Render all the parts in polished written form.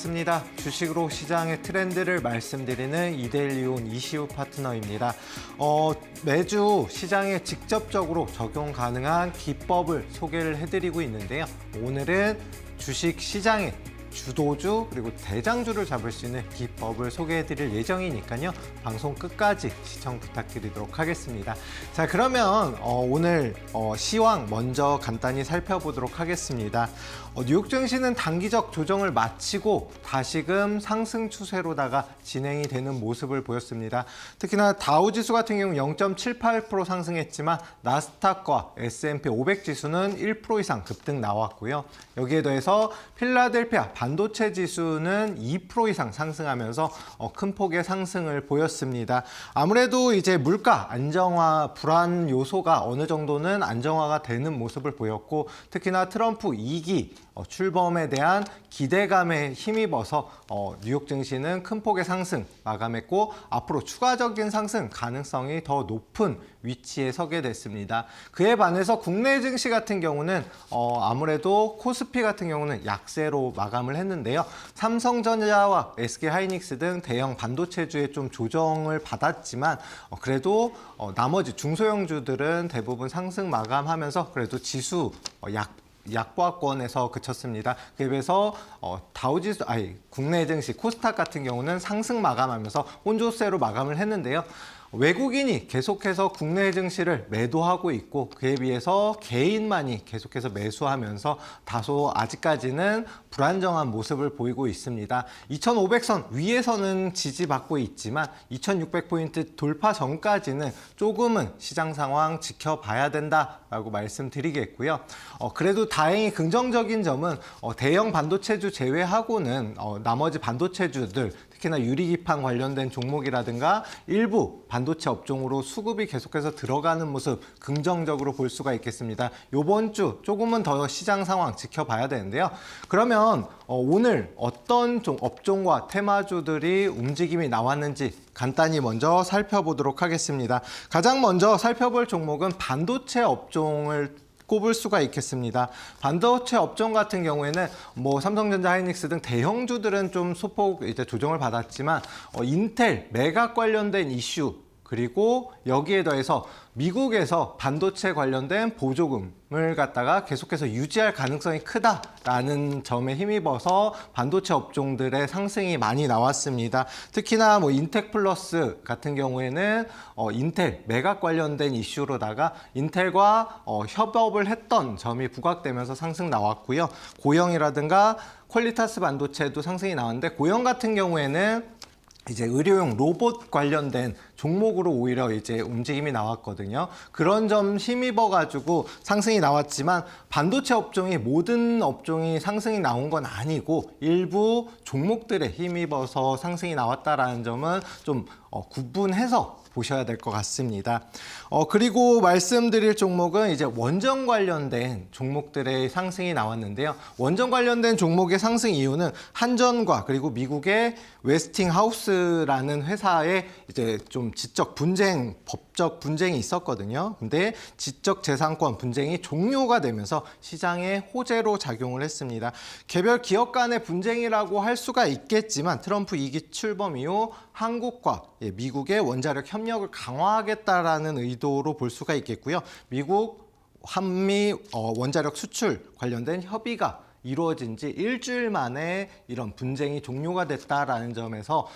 반갑습니다. 주식으로 시장의 트렌드를 말씀드리는 이데일리온 이시우 파트너입니다. 매주 시장에 직접적으로 적용 가능한 기법을 소개를 해드리고 있는데요. 오늘은 주식 시장의 주도주 그리고 대장주를 잡을 수 있는 기법을 소개해드릴 예정이니까요. 방송 끝까지 시청 부탁드리도록 하겠습니다. 자, 그러면 오늘 시황 먼저 간단히 살펴보도록 하겠습니다. 뉴욕 증시는 단기적 조정을 마치고 다시금 상승 추세로다가 진행이 되는 모습을 보였습니다. 특히나 다우지수 같은 경우 0.78% 상승했지만 나스닥과 S&P 500 지수는 1% 이상 급등 나왔고요. 여기에 더해서 필라델피아 반도체 지수는 2% 이상 상승하면서 큰 폭의 상승을 보였습니다. 아무래도 이제 물가 안정화 불안 요소가 어느 정도는 안정화가 되는 모습을 보였고, 특히나 트럼프 2기 출범에 대한 기대감에 힘입어서 뉴욕 증시는 큰 폭의 상승 마감했고, 앞으로 추가적인 상승 가능성이 더 높은 위치에 서게 됐습니다. 그에 반해서 국내 증시 같은 경우는 아무래도 코스피 같은 경우는 약세로 마감을 했는데요. 삼성전자와 SK하이닉스 등 대형 반도체주에 좀 조정을 받았지만 그래도 나머지 중소형주들은 대부분 상승 마감하면서 그래도 지수 약보합권에서 그쳤습니다. 그에 비해서 국내 증시 코스닥 같은 경우는 상승 마감하면서 혼조세로 마감을 했는데요. 외국인이 계속해서 국내 증시를 매도하고 있고, 그에 비해서 개인만이 계속해서 매수하면서 다소 아직까지는 불안정한 모습을 보이고 있습니다. 2500선 위에서는 지지받고 있지만 2600포인트 돌파 전까지는 조금은 시장 상황 지켜봐야 된다라고 말씀드리겠고요. 그래도 다행히 긍정적인 점은 대형 반도체주 제외하고는 나머지 반도체주들, 특히나 유리기판 관련된 종목이라든가 일부 반도체 업종으로 수급이 계속해서 들어가는 모습 긍정적으로 볼 수가 있겠습니다. 이번 주 조금은 더 시장 상황 지켜봐야 되는데요. 그러면 오늘 어떤 업종과 테마주들이 움직임이 나왔는지 간단히 먼저 살펴보도록 하겠습니다. 가장 먼저 살펴볼 종목은 반도체 업종을 꼽을 수가 있겠습니다. 반도체 업종 같은 경우에는 삼성전자, 하이닉스 등 대형주들은 좀 소폭 이제 조정을 받았지만 인텔 매각 관련된 이슈, 그리고 여기에 더해서 미국에서 반도체 관련된 보조금을 갖다가 계속해서 유지할 가능성이 크다라는 점에 힘입어서 반도체 업종들의 상승이 많이 나왔습니다. 특히나 인텍플러스 같은 경우에는 인텔 매각 관련된 이슈로다가 인텔과 협업을 했던 점이 부각되면서 상승 나왔고요. 고영이라든가 퀄리타스 반도체도 상승이 나왔는데, 고영 같은 경우에는 이제 의료용 로봇 관련된 종목으로 오히려 이제 움직임이 나왔거든요. 그런 점 힘입어 가지고 상승이 나왔지만 반도체 업종이 모든 업종이 상승이 나온 건 아니고 일부 종목들에 힘입어서 상승이 나왔다라는 점은 좀 구분해서 보셔야 될 것 같습니다. 그리고 말씀드릴 종목은 이제 원전 관련된 종목들의 상승이 나왔는데요. 원전 관련된 종목의 상승 이유는 한전과 그리고 미국의 웨스팅하우스라는 회사의 이제 좀 지적 분쟁, 법적 분쟁이 있었거든요. 근데 지적 재산권 분쟁이 종료가 되면서 시장에 호재로 작용을 했습니다. 개별 기업 간의 분쟁이라고 할 수가 있겠지만 트럼프 2기 출범 이후 한국과 미국의 원자력 협력을 강화하겠다라는 의도로 볼 수가 있겠고요. 미국 한미 원자력 수출 관련된 협의가 이루어진 지 일주일 만에 이런 분쟁이 종료가 됐다라는 점에서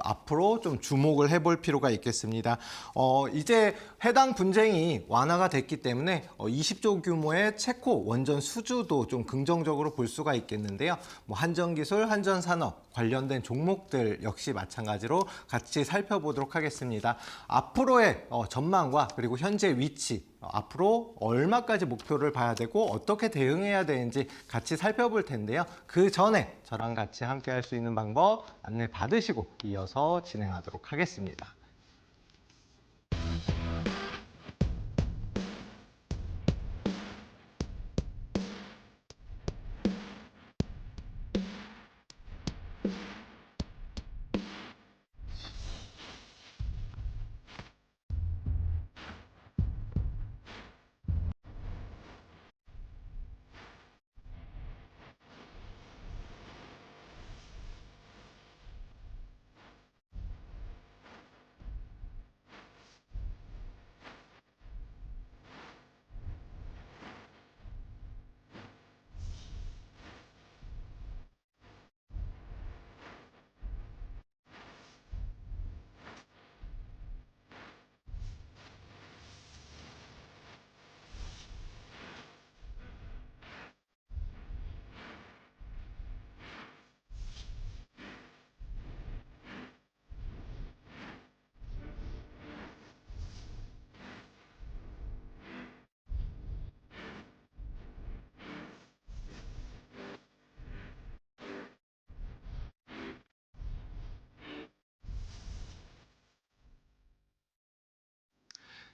앞으로 좀 주목을 해볼 필요가 있겠습니다. 이제 해당 분쟁이 완화가 됐기 때문에 20조 규모의 체코 원전 수주도 좀 긍정적으로 볼 수가 있겠는데요. 한전기술, 한전산업 관련된 종목들 역시 마찬가지로 같이 살펴보도록 하겠습니다. 앞으로의 전망과 그리고 현재 위치, 앞으로 얼마까지 목표를 봐야 되고 어떻게 대응해야 되는지 같이 살펴볼 텐데요. 그 전에 저랑 같이 함께 할 수 있는 방법 안내 받으시고 이어서 진행하도록 하겠습니다.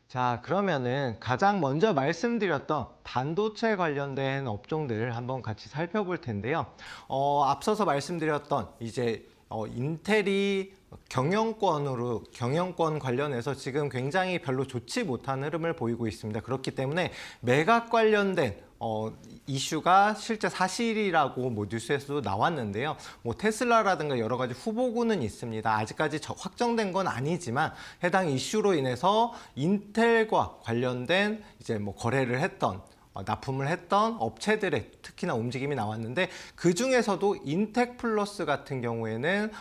자, 그러면은 가장 먼저 말씀드렸던 반도체 관련된 업종들 한번 같이 살펴볼 텐데요. 앞서서 말씀드렸던 이제 인텔이 경영권 관련해서 지금 굉장히 별로 좋지 못한 흐름을 보이고 있습니다. 그렇기 때문에 매각 관련된 이슈가 실제 사실이라고 뉴스에서도 나왔는데요. 테슬라라든가 여러 가지 후보군은 있습니다. 아직까지 확정된 건 아니지만 해당 이슈로 인해서 인텔과 관련된 이제 거래를 했던 납품을 했던 업체들의 특히나 움직임이 나왔는데 그 중에서도 인텍플러스 같은 경우에는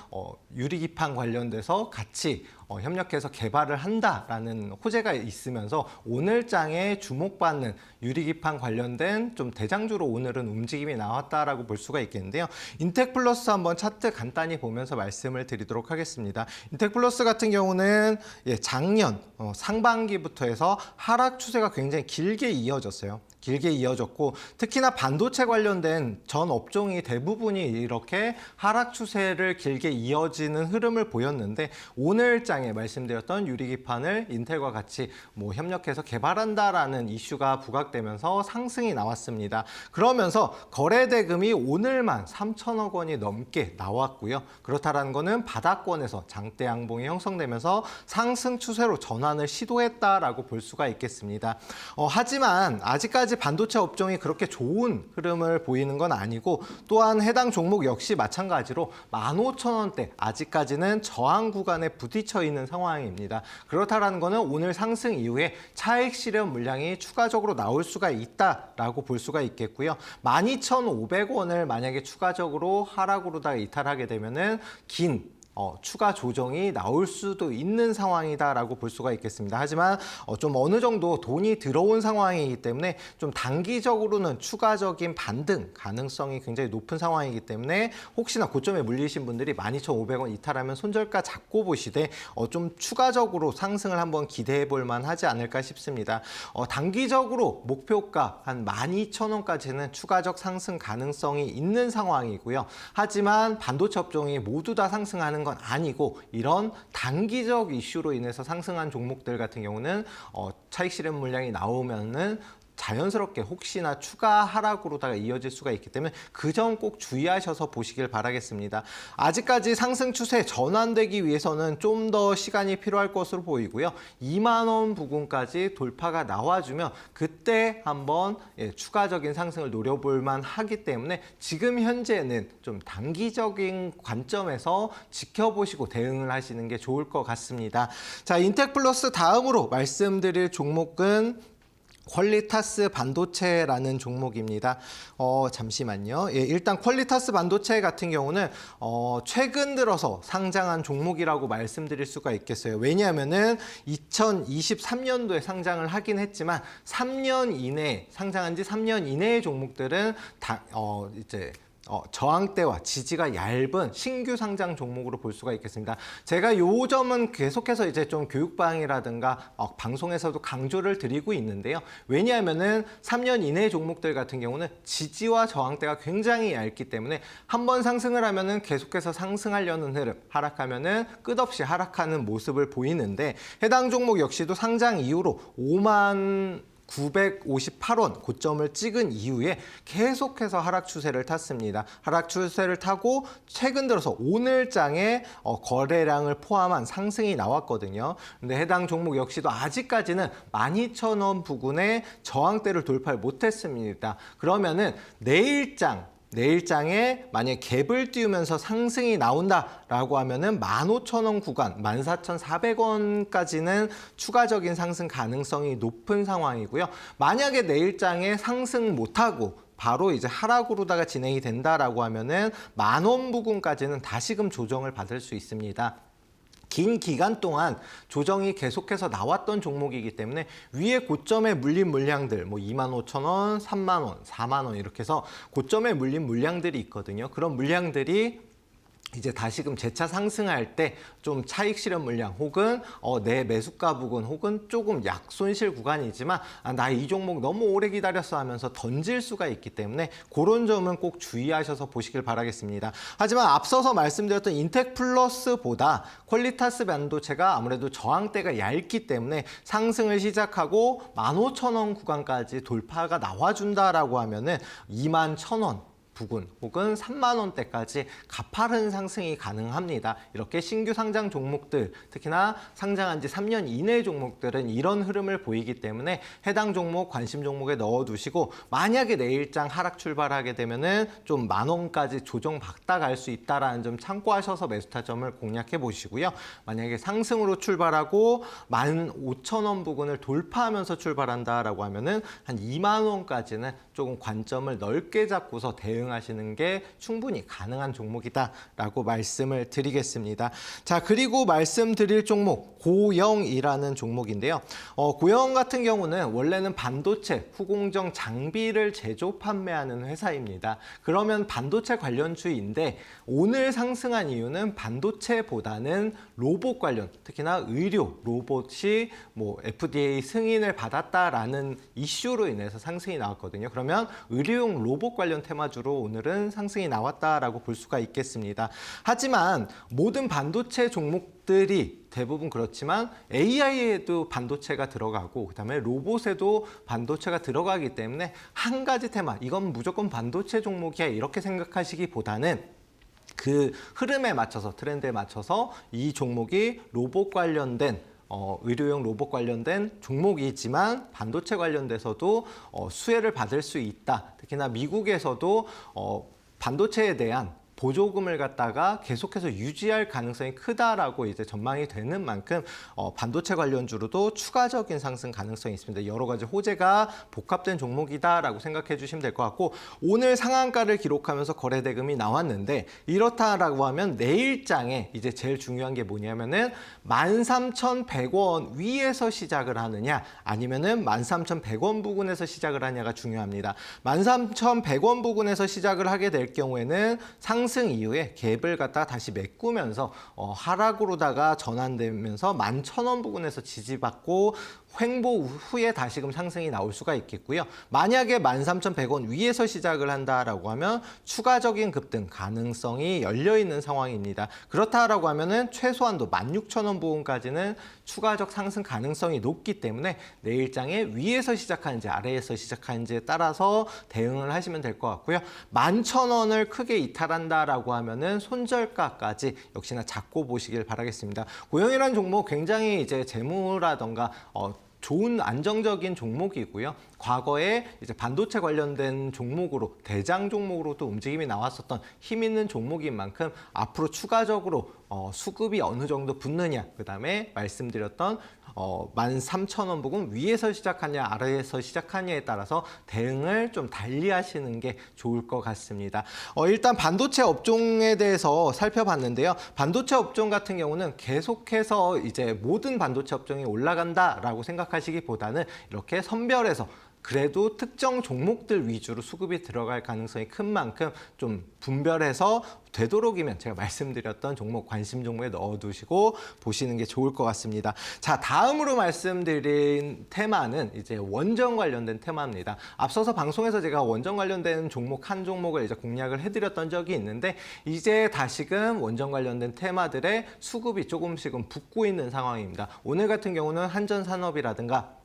유리기판 관련돼서 같이 협력해서 개발을 한다라는 호재가 있으면서 오늘장에 주목받는 유리기판 관련된 좀 대장주로 오늘은 움직임이 나왔다라고 볼 수가 있겠는데요. 인텍플러스 한번 차트 간단히 보면서 말씀을 드리도록 하겠습니다. 인텍플러스 같은 경우는 작년 상반기부터 해서 하락 추세가 굉장히 길게 이어졌고 특히나 반도체 관련된 전 업종이 대부분이 이렇게 하락 추세를 길게 이어지는 흐름을 보였는데 오늘장에 말씀드렸던 유리기판을 인텔과 같이 협력해서 개발한다라는 이슈가 부각되면서 상승이 나왔습니다. 그러면서 거래 대금이 오늘만 3천억 원이 넘게 나왔고요. 그렇다라는 것은 바닥권에서 장대 양봉이 형성되면서 상승 추세로 전환을 시도했다라고 볼 수가 있겠습니다. 하지만 아직까지 반도체 업종이 그렇게 좋은 흐름을 보이는 건 아니고 또한 해당 종목 역시 마찬가지로 15,000원대 아직까지는 저항 구간에 부딪혀 있는 상황입니다. 그렇다라는 것은 오늘 상승 이후에 차익 실현 물량이 추가적으로 나올 수가 있다라고 볼 수가 있겠고요. 12,500원을 만약에 추가적으로 하락으로다가 이탈하게 되면은 추가 조정이 나올 수도 있는 상황이다라고 볼 수가 있겠습니다. 하지만 좀 어느 정도 돈이 들어온 상황이기 때문에 좀 단기적으로는 추가적인 반등 가능성이 굉장히 높은 상황이기 때문에 혹시나 고점에 물리신 분들이 12,500원 이탈하면 손절가 잡고 보시되 좀 추가적으로 상승을 한번 기대해 볼 만하지 않을까 싶습니다. 단기적으로 목표가 한 12,000원까지는 추가적 상승 가능성이 있는 상황이고요. 하지만 반도체 업종이 모두 다 상승하는 건 아니고 이런 단기적 이슈로 인해서 상승한 종목들 같은 경우는 차익 실현 물량이 나오면은 자연스럽게 혹시나 추가 하락으로다가 이어질 수가 있기 때문에 그 점 꼭 주의하셔서 보시길 바라겠습니다. 아직까지 상승 추세 전환되기 위해서는 좀 더 시간이 필요할 것으로 보이고요. 2만 원 부근까지 돌파가 나와주면 그때 한번 추가적인 상승을 노려볼 만하기 때문에 지금 현재는 좀 단기적인 관점에서 지켜보시고 대응을 하시는 게 좋을 것 같습니다. 자, 인텍플러스 다음으로 말씀드릴 종목은 퀄리타스 반도체라는 종목입니다. 잠시만요. 일단 퀄리타스 반도체 같은 경우는 최근 들어서 상장한 종목이라고 말씀드릴 수가 있겠어요. 왜냐하면은 2023년도에 상장을 하긴 했지만 3년 이내 상장한 지 3년 이내의 종목들은 이제 저항대와 지지가 얇은 신규 상장 종목으로 볼 수가 있겠습니다. 제가 요 점은 계속해서 이제 좀 교육방이라든가 방송에서도 강조를 드리고 있는데요. 왜냐하면은 3년 이내 종목들 같은 경우는 지지와 저항대가 굉장히 얇기 때문에 한번 상승을 하면은 계속해서 상승하려는 흐름, 하락하면은 끝없이 하락하는 모습을 보이는데 해당 종목 역시도 상장 이후로 5958원 고점을 찍은 이후에 계속해서 하락 추세를 탔습니다. 하락 추세를 타고 최근 들어서 오늘장에 거래량을 포함한 상승이 나왔거든요. 근데 해당 종목 역시도 아직까지는 12,000원 부근에 저항대를 돌파를 못했습니다. 그러면은 내일장에 만약에 갭을 띄우면서 상승이 나온다라고 하면은 15,000원 구간, 14,400원까지는 추가적인 상승 가능성이 높은 상황이고요. 만약에 내일장에 상승 못하고 바로 이제 하락으로다가 진행이 된다라고 하면은 10,000원 부근까지는 다시금 조정을 받을 수 있습니다. 긴 기간 동안 조정이 계속해서 나왔던 종목이기 때문에 위에 고점에 물린 물량들 25,000원, 30,000원, 40,000원 이렇게 해서 고점에 물린 물량들이 있거든요. 그런 물량들이 이제 다시금 재차 상승할 때 좀 차익 실현 물량 혹은 내 매수가 부근 혹은 조금 약손실 구간이지만 나 이 종목 너무 오래 기다렸어 하면서 던질 수가 있기 때문에 그런 점은 꼭 주의하셔서 보시길 바라겠습니다. 하지만 앞서서 말씀드렸던 인텍플러스보다 퀄리타스 반도체가 아무래도 저항대가 얇기 때문에 상승을 시작하고 15,000원 구간까지 돌파가 나와준다라고 하면은 21,000원 부근 혹은 3만 원대까지 가파른 상승이 가능합니다. 이렇게 신규 상장 종목들, 특히나 상장한 지 3년 이내 종목들은 이런 흐름을 보이기 때문에 해당 종목, 관심 종목에 넣어두시고 만약에 내일장 하락 출발하게 되면은 좀 10,000원까지 조정받다 갈 수 있다라는 점 참고하셔서 매수 타점을 공략해 보시고요. 만약에 상승으로 출발하고 15,000원 부근을 돌파하면서 출발한다라고 하면은 한 2만 원까지는 조금 관점을 넓게 잡고서 대응하시는 게 충분히 가능한 종목이다라고 말씀을 드리겠습니다. 자, 그리고 말씀드릴 종목 고영이라는 종목인데요. 고영 같은 경우는 원래는 반도체 후공정 장비를 제조 판매하는 회사입니다. 그러면 반도체 관련주인데 오늘 상승한 이유는 반도체보다는 로봇 관련, 특히나 의료 로봇이 뭐 FDA 승인을 받았다라는 이슈로 인해서 상승이 나왔거든요. 그러면 의료용 로봇 관련 테마주로 오늘은 상승이 나왔다라고 볼 수가 있겠습니다. 하지만 모든 반도체 종목들이 대부분 그렇지만 AI에도 반도체가 들어가고 그다음에 로봇에도 반도체가 들어가기 때문에 한 가지 테마, 이건 무조건 반도체 종목이야 이렇게 생각하시기보다는 그 흐름에 맞춰서, 트렌드에 맞춰서 이 종목이 로봇 관련된 의료용 로봇 관련된 종목이지만 반도체 관련돼서도 수혜를 받을 수 있다. 특히나 미국에서도 반도체에 대한 보조금을 갖다가 계속해서 유지할 가능성이 크다라고 이제 전망이 되는 만큼 반도체 관련주로도 추가적인 상승 가능성이 있습니다. 여러 가지 호재가 복합된 종목이다라고 생각해 주시면 될 것 같고, 오늘 상한가를 기록하면서 거래 대금이 나왔는데 이렇다라고 하면 내일장에 이제 제일 중요한 게 뭐냐면은 13,100원 위에서 시작을 하느냐 아니면은 13,100원 부근에서 시작을 하냐가 중요합니다. 13,100원 부근에서 시작을 하게 될 경우에는 상승 이후에 갭을 갖다가 다시 메꾸면서 하락으로다가 전환되면서 11,000원 부근에서 지지받고 횡보 후에 다시금 상승이 나올 수가 있겠고요. 만약에 13,100원 위에서 시작을 한다라고 하면 추가적인 급등 가능성이 열려 있는 상황입니다. 그렇다라고 하면은 최소한도 16,000원 부근까지는 추가적 상승 가능성이 높기 때문에 내일장에 위에서 시작하는지 아래에서 시작하는지에 따라서 대응을 하시면 될 것 같고요. 11,000원을 크게 이탈한다라고 하면은 손절가까지 역시나 잡고 보시길 바라겠습니다. 고영이라는 종목 굉장히 이제 재무라던가 좋은 안정적인 종목이고요. 과거에 이제 반도체 관련된 종목으로 대장 종목으로도 움직임이 나왔었던 힘 있는 종목인 만큼 앞으로 추가적으로 수급이 어느 정도 붙느냐, 그다음에 말씀드렸던 13,000원 부근 위에서 시작하냐 아래에서 시작하냐에 따라서 대응을 좀 달리 하시는 게 좋을 것 같습니다. 일단 반도체 업종에 대해서 살펴봤는데요. 반도체 업종 같은 경우는 계속해서 이제 모든 반도체 업종이 올라간다라고 생각하시기보다는 이렇게 선별해서 그래도 특정 종목들 위주로 수급이 들어갈 가능성이 큰 만큼 좀 분별해서 되도록이면 제가 말씀드렸던 종목, 관심 종목에 넣어두시고 보시는 게 좋을 것 같습니다. 자, 다음으로 말씀드린 테마는 이제 원전 관련된 테마입니다. 앞서서 방송에서 제가 원전 관련된 종목 한 종목을 이제 공략을 해드렸던 적이 있는데 이제 다시금 원전 관련된 테마들의 수급이 조금씩은 붙고 있는 상황입니다. 오늘 같은 경우는 한전산업이라든가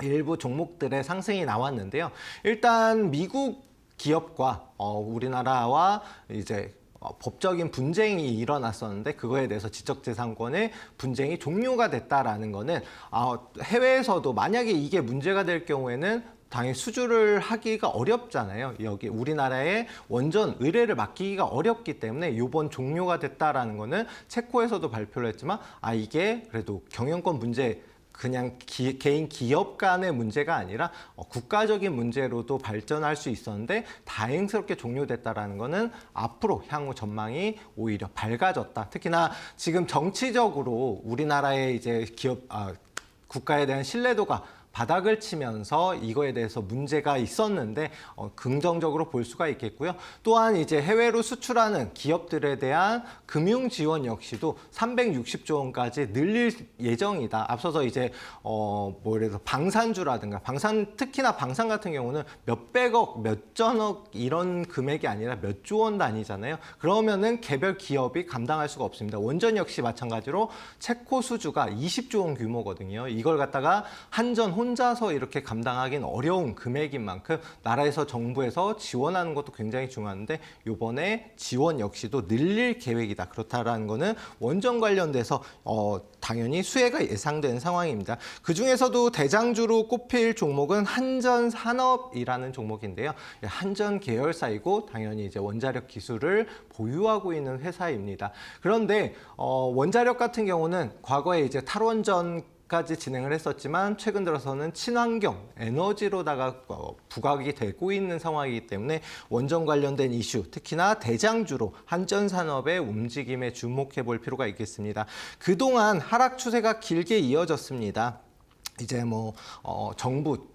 일부 종목들의 상승이 나왔는데요. 일단 미국 기업과 우리나라와 이제 법적인 분쟁이 일어났었는데 그거에 대해서 지적재산권의 분쟁이 종료가 됐다라는 거는 해외에서도 만약에 이게 문제가 될 경우에는 당연히 수주를 하기가 어렵잖아요. 여기 우리나라에 원전 의뢰를 맡기기가 어렵기 때문에 이번 종료가 됐다라는 거는 체코에서도 발표를 했지만 이게 그래도 경영권 문제, 그냥 개인 기업 간의 문제가 아니라 국가적인 문제로도 발전할 수 있었는데 다행스럽게 종료됐다라는 거는 앞으로 향후 전망이 오히려 밝아졌다. 특히나 지금 정치적으로 우리나라의 이제 국가에 대한 신뢰도가 바닥을 치면서 이거에 대해서 문제가 있었는데 긍정적으로 볼 수가 있겠고요. 또한 이제 해외로 수출하는 기업들에 대한 금융 지원 역시도 360조 원까지 늘릴 예정이다. 앞서서 이제 그래서 방산주라든가 특히나 방산 같은 경우는 몇백억, 몇천억 이런 금액이 아니라 몇 조 원 단위잖아요. 그러면은 개별 기업이 감당할 수가 없습니다. 원전 역시 마찬가지로 체코 수주가 20조 원 규모거든요. 이걸 갖다가 한전 혼자서 이렇게 감당하기는 어려운 금액인 만큼 나라에서 정부에서 지원하는 것도 굉장히 중요한데 이번에 지원 역시도 늘릴 계획이다. 그렇다라는 거는 원전 관련돼서 당연히 수혜가 예상되는 상황입니다. 그중에서도 대장주로 꼽힐 종목은 한전산업이라는 종목인데요. 한전 계열사이고 당연히 이제 원자력 기술을 보유하고 있는 회사입니다. 그런데 원자력 같은 경우는 과거에 이제 탈원전까지 진행을 했었지만 최근 들어서는 친환경 에너지로다가 부각이 되고 있는 상황이기 때문에 원전 관련된 이슈, 특히나 대장주로 한전산업의 움직임에 주목해 볼 필요가 있겠습니다. 그동안 하락 추세가 길게 이어졌습니다. 이제 정부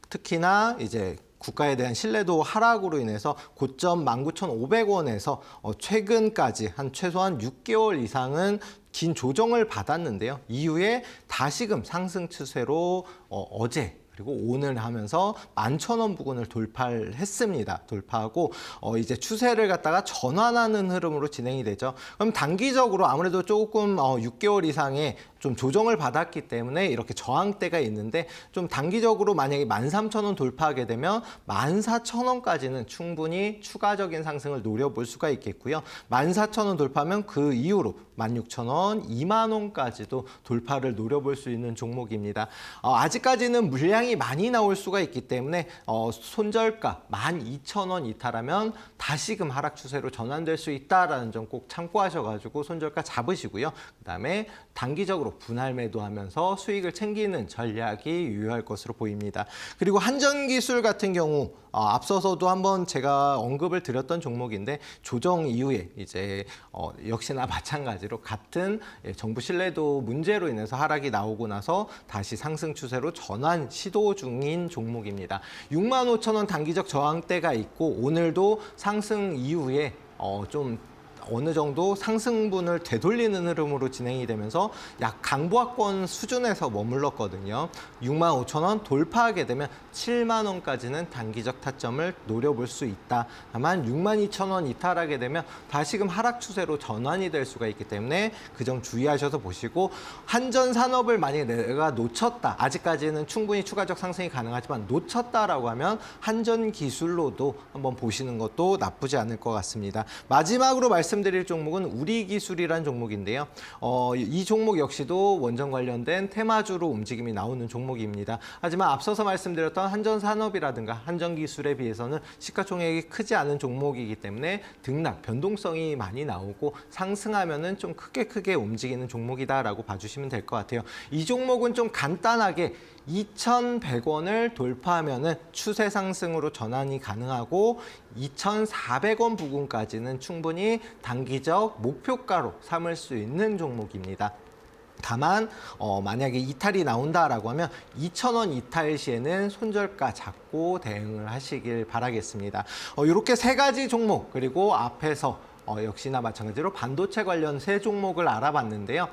특히나 이제 국가에 대한 신뢰도 하락으로 인해서 고점 19,500원에서 최근까지 최소한 6개월 이상은 긴 조정을 받았는데요. 이후에 다시금 상승 추세로 어제 그리고 오늘 하면서 11,000원 부근을 돌파를 했습니다. 돌파하고 이제 추세를 갖다가 전환하는 흐름으로 진행이 되죠. 그럼 단기적으로 아무래도 조금 6개월 이상의 좀 조정을 받았기 때문에 이렇게 저항대가 있는데 좀 단기적으로 만약에 13,000원 돌파하게 되면 14,000원까지는 충분히 추가적인 상승을 노려볼 수가 있겠고요. 14,000원 돌파하면 그 이후로 16,000원, 2만원까지도 돌파를 노려볼 수 있는 종목입니다. 아직까지는 물량이 많이 나올 수가 있기 때문에 손절가 12,000원 이탈하면 다시금 하락 추세로 전환될 수 있다라는 점 꼭 참고하셔가지고 손절가 잡으시고요. 그다음에 단기적으로 분할 매도하면서 수익을 챙기는 전략이 유효할 것으로 보입니다. 그리고 한전기술 같은 경우 앞서서도 한번 제가 언급을 드렸던 종목인데 조정 이후에 이제 역시나 마찬가지로 같은 정부 신뢰도 문제로 인해서 하락이 나오고 나서 다시 상승 추세로 전환 시도 중인 종목입니다. 65,000원 단기적 저항대가 있고 오늘도 상승 이후에 좀 어느 정도 상승분을 되돌리는 흐름으로 진행이 되면서 약 강보합권 수준에서 머물렀거든요. 65,000원 돌파하게 되면 7만원까지는 단기적 타점을 노려볼 수 있다. 다만 62,000원 이탈하게 되면 다시금 하락 추세로 전환이 될 수가 있기 때문에 그 점 주의하셔서 보시고 한전산업을 만약에 내가 놓쳤다. 아직까지는 충분히 추가적 상승이 가능하지만 놓쳤다라고 하면 한전기술로도 한번 보시는 것도 나쁘지 않을 것 같습니다. 마지막으로 말씀드릴 종목은 우리기술이라는 종목인데요. 이 종목 역시도 원전 관련된 테마주로 움직임이 나오는 종목입니다. 하지만 앞서서 말씀드렸던 한전산업이라든가 한전기술에 비해서는 시가총액이 크지 않은 종목이기 때문에 등락, 변동성이 많이 나오고 상승하면은 좀 크게 움직이는 종목이다라고 봐주시면 될 것 같아요. 이 종목은 좀 간단하게 2,100원을 돌파하면은 추세 상승으로 전환이 가능하고 2,400원 부근까지는 충분히 단기적 목표가로 삼을 수 있는 종목입니다. 다만 만약에 이탈이 나온다라고 하면 2,000원 이탈 시에는 손절가 잡고 대응을 하시길 바라겠습니다. 이렇게 세 가지 종목 그리고 앞에서 역시나 마찬가지로 반도체 관련 세 종목을 알아봤는데요.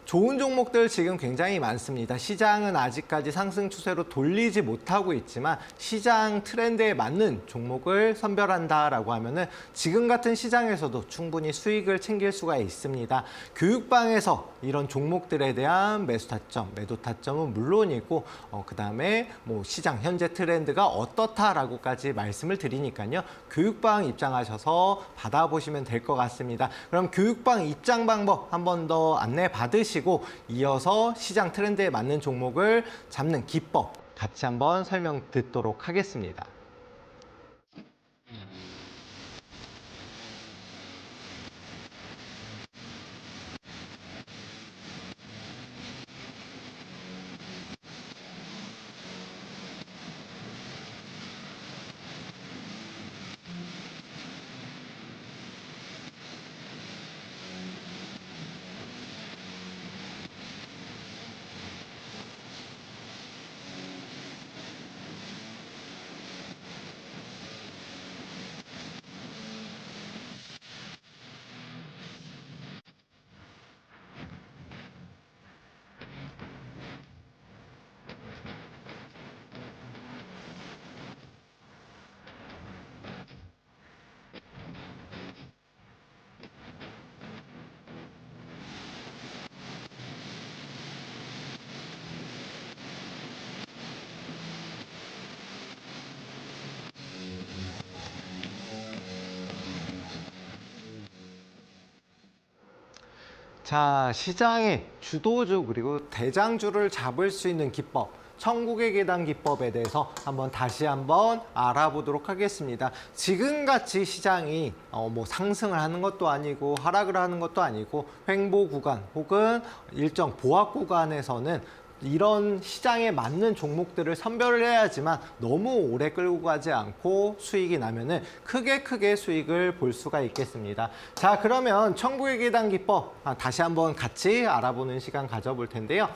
좋은 종목들 지금 굉장히 많습니다. 시장은 아직까지 상승 추세로 돌리지 못하고 있지만 시장 트렌드에 맞는 종목을 선별한다라고 하면은 지금 같은 시장에서도 충분히 수익을 챙길 수가 있습니다. 교육방에서 이런 종목들에 대한 매수 타점, 매도 타점은 물론이고 그다음에 시장 현재 트렌드가 어떻다라고까지 말씀을 드리니까요. 교육방 입장하셔서 받아보시면 될 것 같습니다. 그럼 교육방 입장 방법 한 번 더 안내 받으시고 이어서 시장 트렌드에 맞는 종목을 잡는 기법 같이 한번 설명 듣도록 하겠습니다. 자, 시장의 주도주 그리고 대장주를 잡을 수 있는 기법, 천국의 계단 기법에 대해서 다시 한번 알아보도록 하겠습니다. 지금같이 시장이 뭐 상승을 하는 것도 아니고 하락을 하는 것도 아니고 횡보 구간 혹은 일정 보합 구간에서는 이런 시장에 맞는 종목들을 선별을 해야지만 너무 오래 끌고 가지 않고 수익이 나면은 크게 수익을 볼 수가 있겠습니다. 자, 그러면 천국의 계단 기법 다시 한번 같이 알아보는 시간 가져볼 텐데요.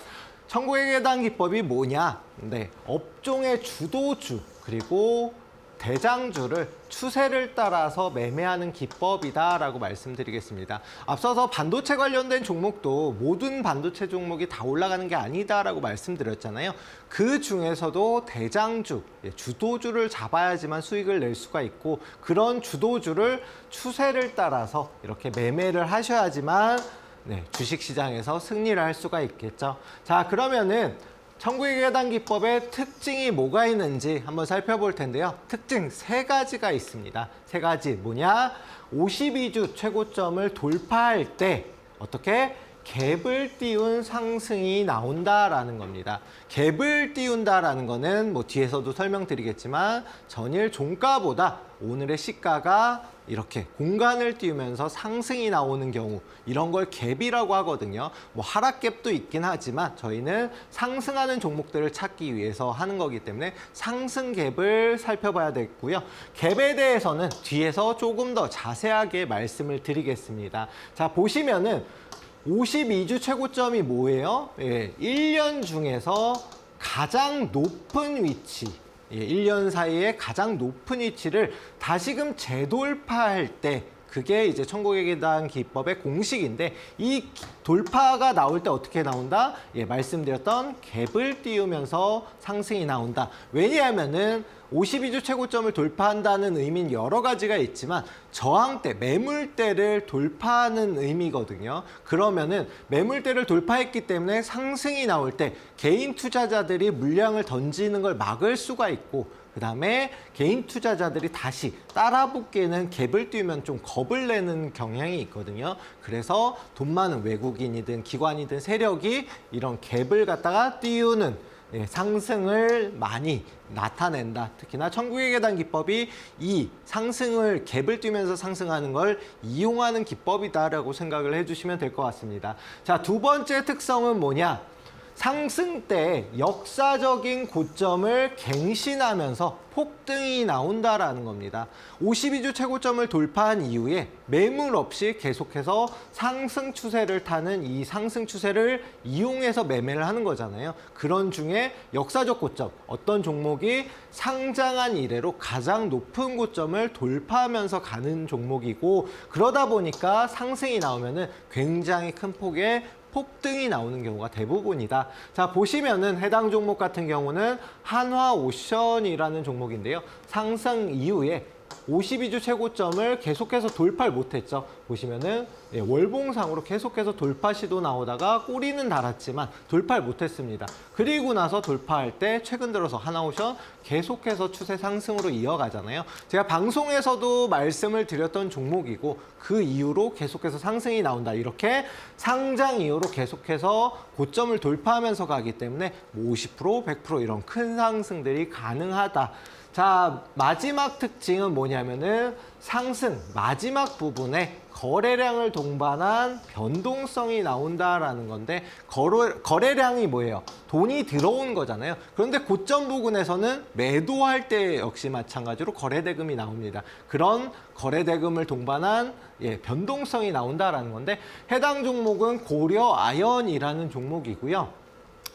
천국의 계단 기법이 뭐냐? 네, 업종의 주도주 그리고 대장주를 추세를 따라서 매매하는 기법이다라고 말씀드리겠습니다. 앞서서 반도체 관련된 종목도 모든 반도체 종목이 다 올라가는 게 아니다라고 말씀드렸잖아요. 그 중에서도 대장주, 주도주를 잡아야지만 수익을 낼 수가 있고 그런 주도주를 추세를 따라서 이렇게 매매를 하셔야지만 주식시장에서 승리를 할 수가 있겠죠. 자, 그러면은 천국의 계단 기법의 특징이 뭐가 있는지 한번 살펴볼 텐데요. 특징 3가지가 있습니다. 3가지 뭐냐? 52주 최고점을 돌파할 때 어떻게? 갭을 띄운 상승이 나온다라는 겁니다. 갭을 띄운다라는 거는 뭐 뒤에서도 설명드리겠지만 전일 종가보다 오늘의 시가가 이렇게 공간을 띄우면서 상승이 나오는 경우 이런 걸 갭이라고 하거든요. 뭐 하락갭도 있긴 하지만 저희는 상승하는 종목들을 찾기 위해서 하는 거기 때문에 상승 갭을 살펴봐야 되고요. 갭에 대해서는 뒤에서 조금 더 자세하게 말씀을 드리겠습니다. 자, 보시면은 52주 최고점이 뭐예요? 1년 중에서 가장 높은 위치, 1년 사이에 가장 높은 위치를 다시금 재돌파할 때 그게 이제 천국의 계단 기법의 공식인데 이 돌파가 나올 때 어떻게 나온다? 말씀드렸던 갭을 띄우면서 상승이 나온다. 왜냐하면은 52주 최고점을 돌파한다는 의미는 여러 가지가 있지만 저항대, 매물대를 돌파하는 의미거든요. 그러면은 매물대를 돌파했기 때문에 상승이 나올 때 개인 투자자들이 물량을 던지는 걸 막을 수가 있고 그 다음에 개인 투자자들이 다시 따라붙기에는 갭을 띄우면 좀 겁을 내는 경향이 있거든요. 그래서 돈 많은 외국인이든 기관이든 세력이 이런 갭을 갖다가 띄우는 상승을 많이 나타낸다. 특히나 천국의 계단 기법이 이 상승을 갭을 띄우면서 상승하는 걸 이용하는 기법이다라고 생각을 해주시면 될 것 같습니다. 자, 2번째 특성은 뭐냐? 상승 때 역사적인 고점을 갱신하면서 폭등이 나온다라는 겁니다. 52주 최고점을 돌파한 이후에 매물 없이 계속해서 상승 추세를 타는 이 상승 추세를 이용해서 매매를 하는 거잖아요. 그런 중에 역사적 고점, 어떤 종목이 상장한 이래로 가장 높은 고점을 돌파하면서 가는 종목이고 그러다 보니까 상승이 나오면은 굉장히 큰 폭의 폭등이 나오는 경우가 대부분이다. 자, 보시면은 해당 종목 같은 경우는 한화오션이라는 종목인데요. 상승 이후에 52주 최고점을 계속해서 돌파를 못했죠. 보시면은 월봉상으로 계속해서 돌파 시도 나오다가 꼬리는 달았지만 돌파를 못했습니다. 그리고 나서 돌파할 때 최근 들어서 하나오션 계속해서 추세 상승으로 이어가잖아요. 제가 방송에서도 말씀을 드렸던 종목이고 그 이후로 계속해서 상승이 나온다. 이렇게 상장 이후로 계속해서 고점을 돌파하면서 가기 때문에 50%, 100% 이런 큰 상승들이 가능하다. 자, 마지막 특징은 뭐냐면은 상승 마지막 부분에 거래량을 동반한 변동성이 나온다라는 건데 거래량이 뭐예요? 돈이 들어온 거잖아요. 그런데 고점 부근에서는 매도할 때 역시 마찬가지로 거래대금이 나옵니다. 그런 거래대금을 동반한 변동성이 나온다라는 건데 해당 종목은 고려아연이라는 종목이고요.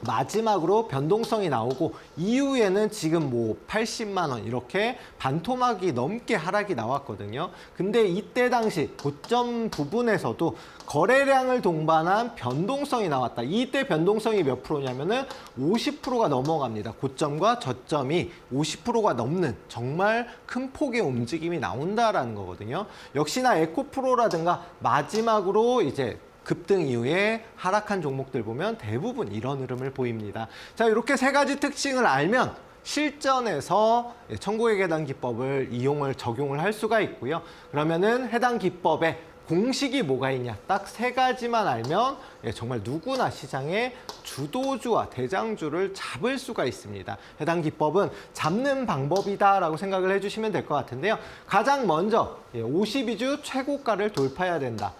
마지막으로 변동성이 나오고 이후에는 지금 뭐 80만 원 이렇게 반토막이 넘게 하락이 나왔거든요. 근데 이때 당시 고점 부분에서도 거래량을 동반한 변동성이 나왔다. 이때 변동성이 몇 프로냐면은 50%가 넘어갑니다. 고점과 저점이 50%가 넘는 정말 큰 폭의 움직임이 나온다라는 거거든요. 역시나 에코프로라든가 마지막으로 이제 급등 이후에 하락한 종목들 보면 대부분 이런 흐름을 보입니다. 자, 이렇게 3가지 특징을 알면 실전에서 천국의 계단 기법을 적용을 할 수가 있고요. 그러면은 해당 기법의 공식이 뭐가 있냐? 딱 세 가지만 알면 정말 누구나 시장의 주도주와 대장주를 잡을 수가 있습니다. 해당 기법은 잡는 방법이다라고 생각을 해주시면 될 것 같은데요. 가장 먼저 52주 최고가를 돌파해야 된다.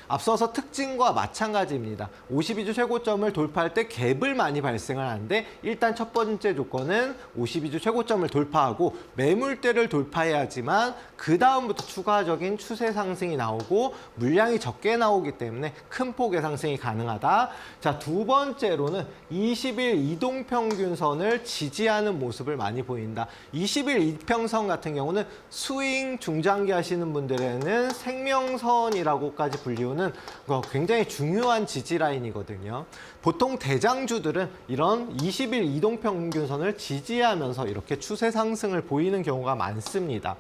앞서서 특징과 마찬가지입니다. 52주 최고점을 돌파할 때 갭을 많이 발생을 하는데 일단 첫 번째 조건은 52주 최고점을 돌파하고 매물대를 돌파해야지만 그 다음부터 추가적인 추세 상승이 나오고 물량이 적게 나오기 때문에 큰 폭의 상승이 가능하다. 자, 두 번째로는 20일 이동평균선을 지지하는 모습을 많이 보인다. 20일 이평선 같은 경우는 스윙 중장기 하시는 분들에는 생명선이라고까지 불리우는 굉장히 중요한 지지 라인이거든요. 보통 대장주들은 이런 20일 이동평균선을 지지하면서 이렇게 추세 상승을 보이는 경우가 많습니다.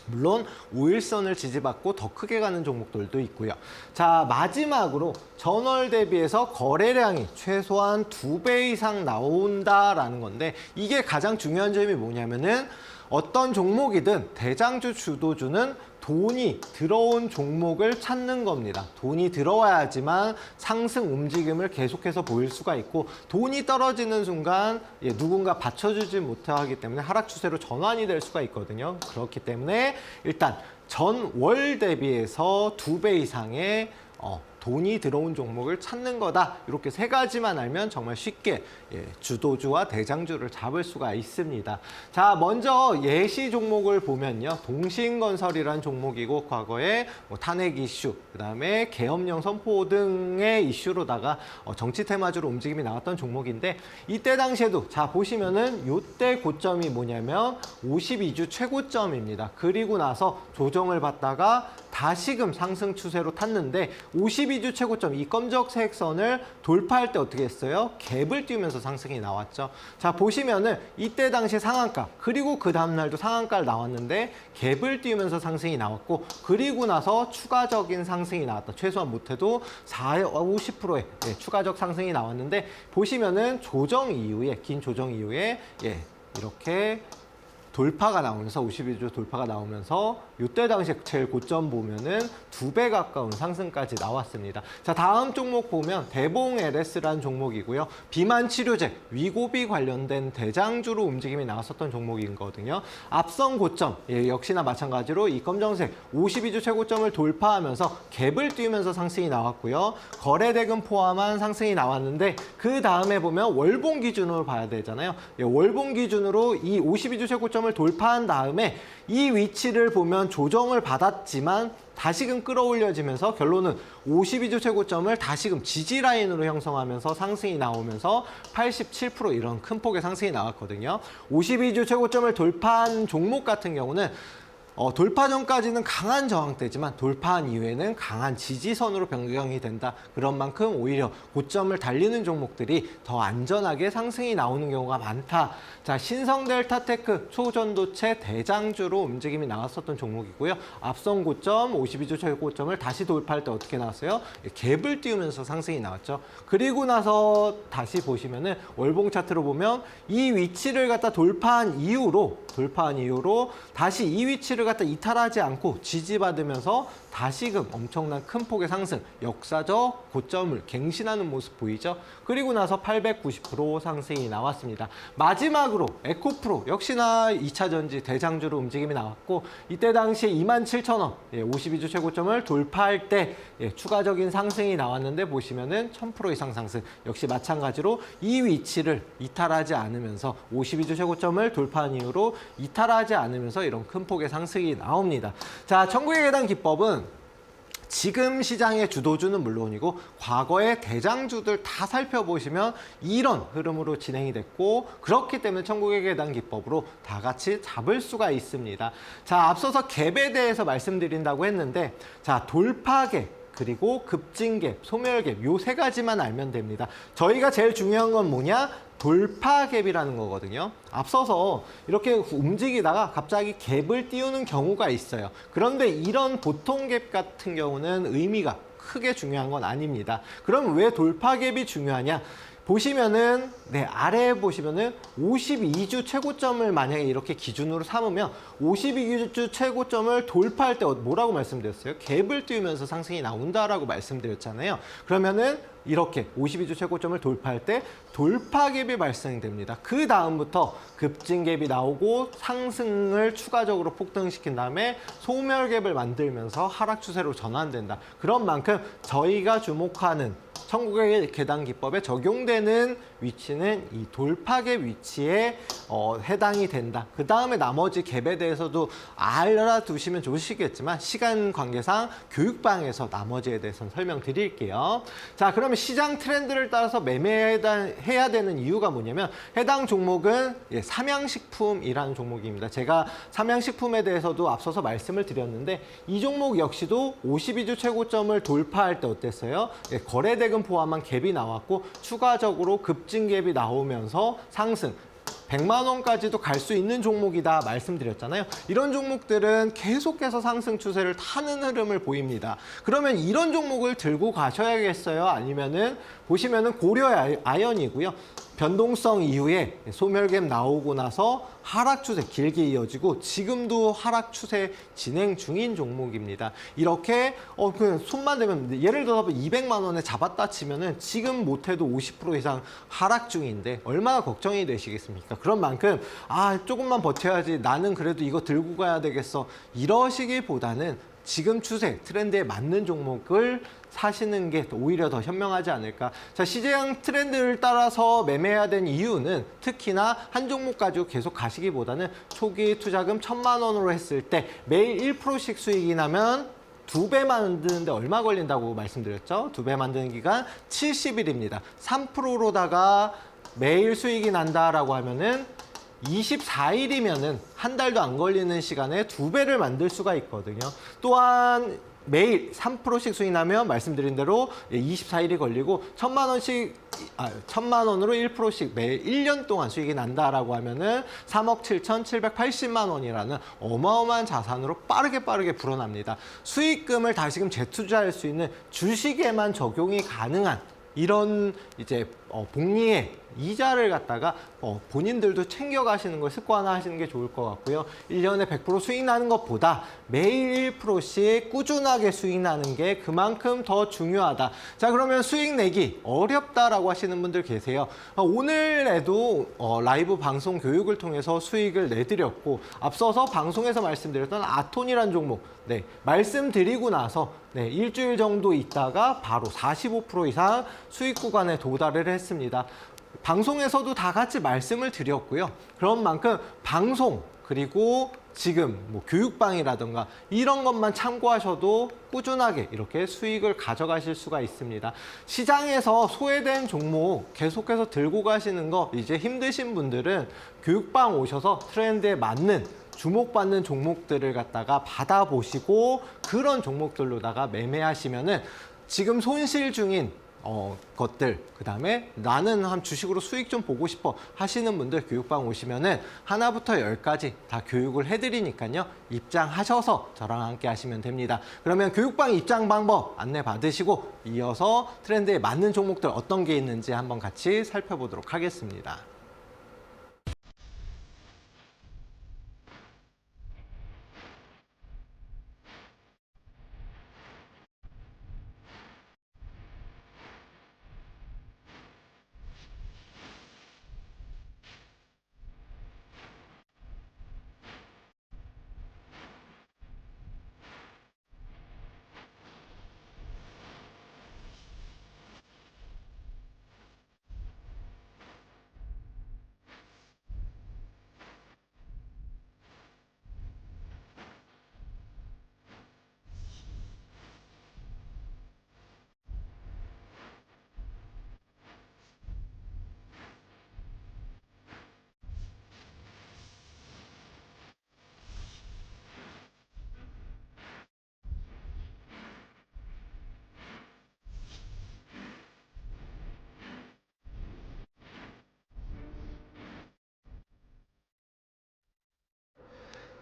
물론 5일선을 지지받고 더 크게 가는 종목들도 있고요. 자, 마지막으로 전월 대비해서 거래량이 최소한 2배 이상 나온다라는 건데 이게 가장 중요한 점이 뭐냐면은 어떤 종목이든 대장주 주도주는 돈이 들어온 종목을 찾는 겁니다. 돈이 들어와야지만 상승 움직임을 계속해서 보일 수가 있고 돈이 떨어지는 순간 누군가 받쳐주지 못하기 때문에 하락 추세로 전환이 될 수가 있거든요. 그렇기 때문에 일단 전월 대비해서 2배 이상의 돈이 들어온 종목을 찾는 거다. 이렇게 세 가지만 알면 정말 쉽게 주도주와 대장주를 잡을 수가 있습니다. 자, 먼저 예시 종목을 보면요. 동신건설이라는 종목이고 과거에 탄핵 이슈, 그다음에 계엄령 선포 등의 이슈로다가 정치 테마주로 움직임이 나왔던 종목인데 이때 당시에도 자 보시면은 이때 고점이 뭐냐면 52주 최고점입니다. 그리고 나서 조정을 받다가 다시금 상승 추세로 탔는데 52주 최고점 이 검정색 선을 돌파할 때 어떻게 했어요? 갭을 띄우면서 상승이 나왔죠. 자 보시면은 이때 당시 상한가 그리고 그 다음날도 상한가를 나왔는데 갭을 띄우면서 상승이 나왔고 그리고 나서 추가적인 상승이 나왔다. 최소한 못해도 50%의 추가적 상승이 나왔는데 보시면은 조정 이후에 긴 조정 이후에 이렇게 돌파가 나오면서 52주 돌파가 나오면서 이때 당시 제일 고점 보면은 2배 가까운 상승까지 나왔습니다. 자, 다음 종목 보면 대봉 LS라는 종목이고요. 비만 치료제, 위고비 관련된 대장주로 움직임이 나왔었던 종목이거든요. 앞선 고점 역시나 마찬가지로 이 검정색 52주 최고점을 돌파하면서 갭을 띄우면서 상승이 나왔고요. 거래대금 포함한 상승이 나왔는데 그 다음에 보면 월봉 기준으로 봐야 되잖아요. 월봉 기준으로 이 52주 최고점을 돌파한 다음에 이 위치를 보면 조정을 받았지만 다시금 끌어올려지면서 결론은 52주 최고점을 다시금 지지 라인으로 형성하면서 상승이 나오면서 87% 이런 큰 폭의 상승이 나왔거든요. 52주 최고점을 돌파한 종목 같은 경우는 돌파 전까지는 강한 저항대지만 돌파한 이후에는 강한 지지선으로 변경이 된다. 그런 만큼 오히려 고점을 달리는 종목들이 더 안전하게 상승이 나오는 경우가 많다. 자, 신성델타테크 초전도체 대장주로 움직임이 나왔었던 종목이고요. 앞선 고점 52주 최고점을 다시 돌파할 때 어떻게 나왔어요? 갭을 띄우면서 상승이 나왔죠. 그리고 나서 다시 보시면은 월봉 차트로 보면 이 위치를 갖다 돌파한 이후로 다시 이 위치를 갖다 이탈하지 않고 지지받으면서 다시금 엄청난 큰 폭의 상승, 역사적 고점을 갱신하는 모습 보이죠? 그리고 나서 890% 상승이 나왔습니다. 마지막으로 에코프로 역시나 2차 전지 대장주로 움직임이 나왔고 이때 당시에 27,000원 52주 최고점을 돌파할 때 추가적인 상승이 나왔는데 보시면은 1000% 이상 상승 역시 마찬가지로 이 위치를 이탈하지 않으면서 52주 최고점을 돌파한 이후로 이탈하지 않으면서 이런 큰 폭의 상승이 나옵니다. 자, 천국의 계단 기법은 지금 시장의 주도주는 물론이고 과거의 대장주들 다 살펴보시면 이런 흐름으로 진행이 됐고 그렇기 때문에 천국의 계단 기법으로 다 같이 잡을 수가 있습니다. 자, 앞서서 갭에 대해서 말씀드린다고 했는데 자, 돌파갭 그리고 급진갭, 소멸갭 요 세 가지만 알면 됩니다. 저희가 제일 중요한 건 뭐냐? 돌파갭이라는 거거든요. 앞서서 이렇게 움직이다가 갑자기 갭을 띄우는 경우가 있어요. 그런데 이런 보통 갭 같은 경우는 의미가 크게 중요한 건 아닙니다. 그럼 왜 돌파갭이 중요하냐? 보시면은 아래에 보시면은 52주 최고점을 만약에 이렇게 기준으로 삼으면 52주 최고점을 돌파할 때 뭐라고 말씀드렸어요? 갭을 띄우면서 상승이 나온다라고 말씀드렸잖아요. 그러면은 이렇게 52주 최고점을 돌파할 때 돌파갭이 발생됩니다. 그 다음부터 급진갭이 나오고 상승을 추가적으로 폭등시킨 다음에 소멸갭을 만들면서 하락 추세로 전환된다. 그런 만큼 저희가 주목하는 천국의 계단 기법에 적용되는 위치는 이 돌파갭 위치에 해당이 된다. 그 다음에 나머지 갭에 대해서도 알아두시면 좋으시겠지만 시간 관계상 교육방에서 나머지에 대해서는 설명드릴게요. 자, 그러면 시장 트렌드를 따라서 매매해야 되는 이유가 뭐냐면 해당 종목은 삼양식품이라는 종목입니다. 제가 삼양식품에 대해서도 앞서서 말씀을 드렸는데 이 종목 역시도 52주 최고점을 돌파할 때 어땠어요? 거래대금 포함한 갭이 나왔고 추가적으로 급증갭이 나오면서 상승 100만 원까지도 갈 수 있는 종목이다 말씀드렸잖아요. 이런 종목들은 계속해서 상승 추세를 타는 흐름을 보입니다. 그러면 이런 종목을 들고 가셔야겠어요? 아니면은 보시면은 고려 아연이고요. 변동성 이후에 소멸갭 나오고 나서 하락 추세 길게 이어지고 지금도 하락 추세 진행 중인 종목입니다. 이렇게 그냥 손만 대면 예를 들어서 200만 원에 잡았다 치면은 지금 못해도 50% 이상 하락 중인데 얼마나 걱정이 되시겠습니까? 그런 만큼 조금만 버텨야지 나는 그래도 이거 들고 가야 되겠어 이러시기보다는 지금 추세 트렌드에 맞는 종목을 사시는 게 오히려 더 현명하지 않을까. 자, 시장 트렌드를 따라서 매매해야 되는 이유는 특히나 한 종목 가지고 계속 가시기보다는 초기 투자금 1,000만 원으로 했을 때 매일 1%씩 수익이 나면 2배 만드는데 얼마 걸린다고 말씀드렸죠? 2배 만드는 기간 70일입니다. 3%로다가 매일 수익이 난다라고 하면은 24일이면은 한 달도 안 걸리는 시간에 2배를 만들 수가 있거든요. 또한 매일 3%씩 수익 나면 말씀드린 대로 24일이 걸리고 1,000만 원으로 1%씩 매일 1년 동안 수익이 난다라고 하면은 3억 7,780만 원이라는 어마어마한 자산으로 빠르게 불어납니다. 수익금을 다시금 재투자할 수 있는 주식에만 적용이 가능한 이런 이제 복리의 이자를 갖다가 본인들도 챙겨가시는 걸 습관화하시는 게 좋을 것 같고요. 1년에 100% 수익 나는 것보다 매일 1%씩 꾸준하게 수익 나는 게 그만큼 더 중요하다. 자, 그러면 수익 내기 어렵다라고 하시는 분들 계세요. 오늘에도 라이브 방송 교육을 통해서 수익을 내드렸고 앞서서 방송에서 말씀드렸던 아톤이라는 종목 말씀드리고 나서 일주일 정도 있다가 바로 45% 이상 수익 구간에 도달을 했습니다. 방송에서도 다 같이 말씀을 드렸고요. 그런 만큼 방송 그리고 지금 교육방이라든가 이런 것만 참고하셔도 꾸준하게 이렇게 수익을 가져가실 수가 있습니다. 시장에서 소외된 종목 계속해서 들고 가시는 거 이제 힘드신 분들은 교육방 오셔서 트렌드에 맞는 주목받는 종목들을 갖다가 받아보시고 그런 종목들로다가 매매하시면은 지금 손실 중인 것들 그다음에 나는 한 주식으로 수익 좀 보고 싶어 하시는 분들 교육방 오시면은 하나부터 10까지 다 교육을 해드리니까요. 입장하셔서 저랑 함께 하시면 됩니다. 그러면 교육방 입장 방법 안내 받으시고 이어서 트렌드에 맞는 종목들 어떤 게 있는지 한번 같이 살펴보도록 하겠습니다.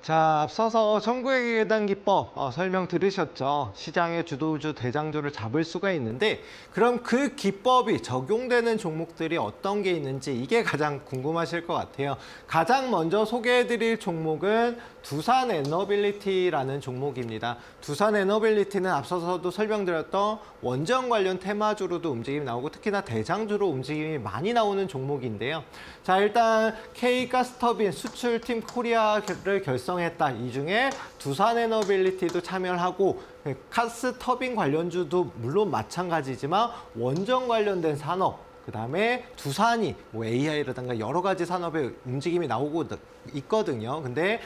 자, 앞서서 천국의 계단 기법 설명 들으셨죠? 시장의 주도주, 대장주를 잡을 수가 있는데 그럼 그 기법이 적용되는 종목들이 어떤 게 있는지 이게 가장 궁금하실 것 같아요. 가장 먼저 소개해드릴 종목은 두산 에너빌리티라는 종목입니다. 두산 에너빌리티는 앞서서도 설명드렸던 원전 관련 테마주로도 움직임이 나오고 특히나 대장주로 움직임이 많이 나오는 종목인데요. 자, 일단 K가스터빈 수출팀 코리아를 결성했다. 이 중에 두산 에너빌리티도 참여를 하고 가스터빈 관련주도 물론 마찬가지지만 원전 관련된 산업 그다음에 두산이 뭐 AI라든가 여러 가지 산업의 움직임이 나오고 있거든요. 근데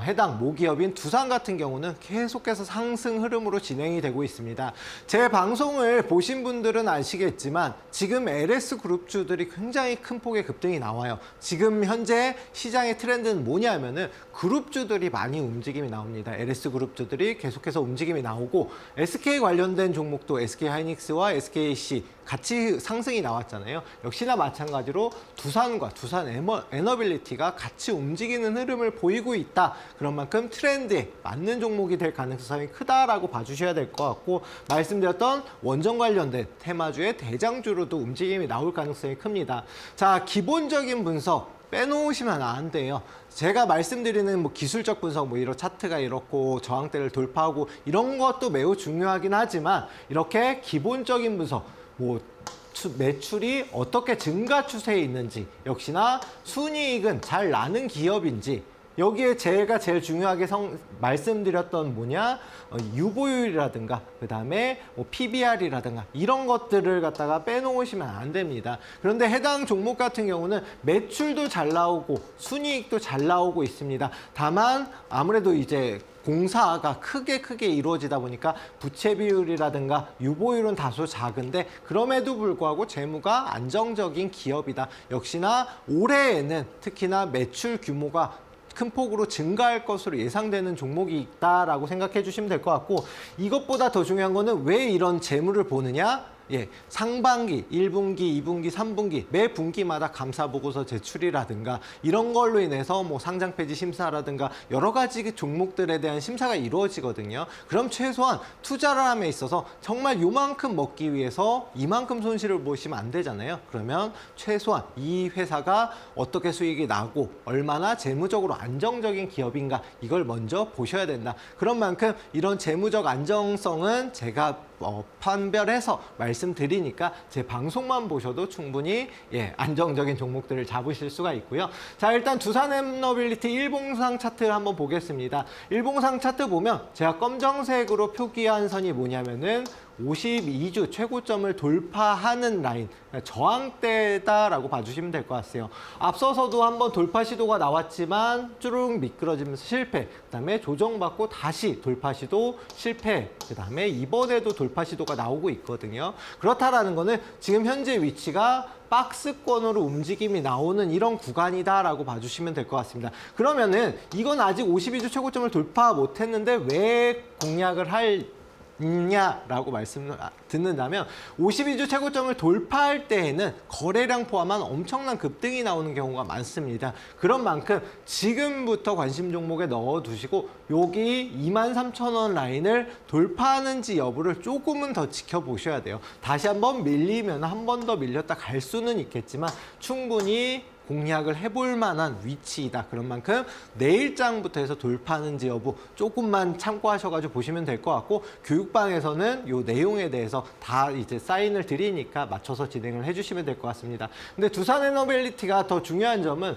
해당 모기업인 두산 같은 경우는 계속해서 상승 흐름으로 진행이 되고 있습니다. 제 방송을 보신 분들은 아시겠지만 지금 LS 그룹주들이 굉장히 큰 폭의 급등이 나와요. 지금 현재 시장의 트렌드는 뭐냐면은 그룹주들이 많이 움직임이 나옵니다. LS 그룹주들이 계속해서 움직임이 나오고 SK 관련된 종목도 SK하이닉스와 SKC 같이 상승이 나왔잖아요. 역시나 마찬가지로 두산과 두산 에너빌리티가 같이 움직이는 흐름을 보이고 있다. 그런 만큼 트렌드에 맞는 종목이 될 가능성이 크다라고 봐주셔야 될 것 같고 말씀드렸던 원전 관련된 테마주의 대장주로도 움직임이 나올 가능성이 큽니다. 자, 기본적인 분석 빼놓으시면 안 돼요. 제가 말씀드리는 뭐 기술적 분석, 뭐 이런 차트가 이렇고 저항대를 돌파하고 이런 것도 매우 중요하긴 하지만 이렇게 기본적인 분석, 뭐 매출이 어떻게 증가 추세에 있는지, 역시나 순이익은 잘 나는 기업인지, 여기에 제가 제일 중요하게 말씀드렸던 뭐냐, 유보율이라든가 그다음에 뭐 PBR이라든가 이런 것들을 갖다가 빼놓으시면 안 됩니다. 그런데 해당 종목 같은 경우는 매출도 잘 나오고 순이익도 잘 나오고 있습니다. 다만 아무래도 이제 공사가 크게 이루어지다 보니까 부채 비율이라든가 유보율은 다소 작은데 그럼에도 불구하고 재무가 안정적인 기업이다. 역시나 올해에는 특히나 매출 규모가 큰 폭으로 증가할 것으로 예상되는 종목이 있다라고 생각해 주시면 될 것 같고 이것보다 더 중요한 거는 왜 이런 재무를 보느냐? 예, 상반기, 1분기, 2분기, 3분기 매 분기마다 감사보고서 제출이라든가 이런 걸로 인해서 뭐 상장 폐지 심사라든가 여러 가지 종목들에 대한 심사가 이루어지거든요. 그럼 최소한 투자를 함에 있어서 정말 요만큼 먹기 위해서 이만큼 손실을 보시면 안 되잖아요. 그러면 최소한 이 회사가 어떻게 수익이 나고 얼마나 재무적으로 안정적인 기업인가 이걸 먼저 보셔야 된다. 그런 만큼 이런 재무적 안정성은 제가 판별해서 말씀드리니까 제 방송만 보셔도 충분히 안정적인 종목들을 잡으실 수가 있고요. 자, 일단 두산에너빌리티 일봉상 차트를 한번 보겠습니다. 일봉상 차트 보면 제가 검정색으로 표기한 선이 뭐냐면은 52주 최고점을 돌파하는 라인, 저항대다라고 봐주시면 될 것 같아요. 앞서서도 한번 돌파 시도가 나왔지만 쭈룩 미끄러지면서 실패, 그다음에 조정받고 다시 돌파 시도 실패, 그다음에 이번에도 돌파 시도가 나오고 있거든요. 그렇다라는 거는 지금 현재 위치가 박스권으로 움직임이 나오는 이런 구간이다라고 봐주시면 될 것 같습니다. 그러면은 이건 아직 52주 최고점을 돌파 못했는데 왜 공략을 냐라고 말씀 듣는다면 52주 최고점을 돌파할 때에는 거래량 포함한 엄청난 급등이 나오는 경우가 많습니다. 그런 만큼 지금부터 관심 종목에 넣어두시고 여기 23,000원 라인을 돌파하는지 여부를 조금은 더 지켜보셔야 돼요. 다시 한번 밀리면 한 번 더 밀렸다 갈 수는 있겠지만 충분히 공략을 해볼 만한 위치이다. 그런 만큼 내일장부터 해서 돌파하는지 여부 조금만 참고하셔가지고 보시면 될 것 같고 교육방에서는 이 내용에 대해서 다 이제 사인을 드리니까 맞춰서 진행을 해주시면 될 것 같습니다. 근데 두산에너빌리티가 더 중요한 점은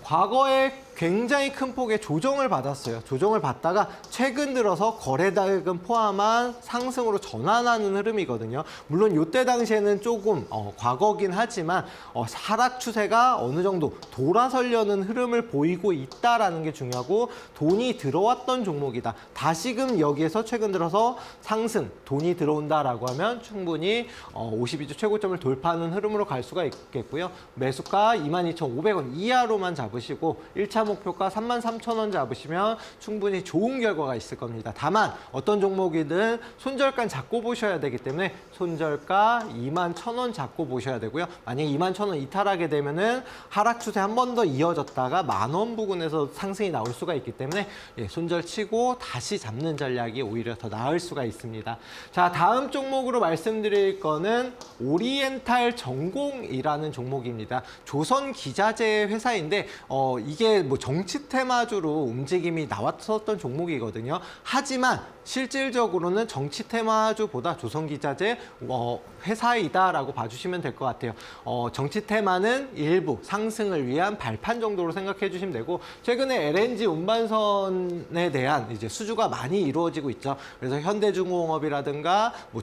과거에 굉장히 큰 폭의 조정을 받았어요. 조정을 받다가 최근 들어서 거래대금 포함한 상승으로 전환하는 흐름이거든요. 물론 이때 당시에는 조금 과거긴 하지만 하락 추세가 어느 정도 돌아서려는 흐름을 보이고 있다라는 게 중요하고 돈이 들어왔던 종목이다. 다시금 여기에서 최근 들어서 상승, 돈이 들어온다라고 하면 충분히 52주 최고점을 돌파하는 흐름으로 갈 수가 있겠고요. 매수가 22,500원 이하로만 잡으시고 1차 목표가 33,000원 잡으시면 충분히 좋은 결과가 있을 겁니다. 다만 어떤 종목이든 손절가 잡고 보셔야 되기 때문에 손절가 21,000원 잡고 보셔야 되고요. 만약에 21,000원 이탈하게 되면은 하락 추세 한 번 더 이어졌다가 10,000원 부근에서 상승이 나올 수가 있기 때문에 손절 치고 다시 잡는 전략이 오히려 더 나을 수가 있습니다. 자, 다음 종목으로 말씀드릴 거는 오리엔탈 전공이라는 종목입니다. 조선 기자재 회사인데 이게 뭐 정치 테마주로 움직임이 나왔었던 종목이거든요. 하지만 실질적으로는 정치 테마주보다 조선 기자재 회사이다라고 봐주시면 될 것 같아요. 정치 테마는 일부 상승을 위한 발판 정도로 생각해 주시면 되고, 최근에 LNG 운반선에 대한 이제 수주가 많이 이루어지고 있죠. 그래서 현대중공업이라든가 뭐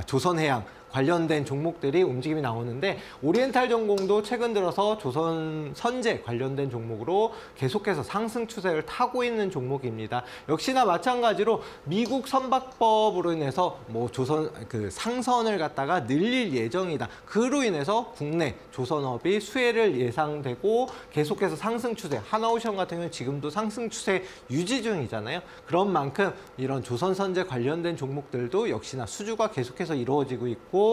조선해양 관련된 종목들이 움직임이 나오는데, 오리엔탈 전공도 최근 들어서 조선 선제 관련된 종목으로 계속해서 상승 추세를 타고 있는 종목입니다. 역시나 마찬가지로 미국 선박법으로 인해서 뭐 조선 상선을 갖다가 늘릴 예정이다. 그로 인해서 국내 조선업이 수혜를 예상되고 계속해서 상승 추세, 하나오션 같은 경우는 지금도 상승 추세 유지 중이잖아요. 그런 만큼 이런 조선 선제 관련된 종목들도 역시나 수주가 계속해서 이루어지고 있고,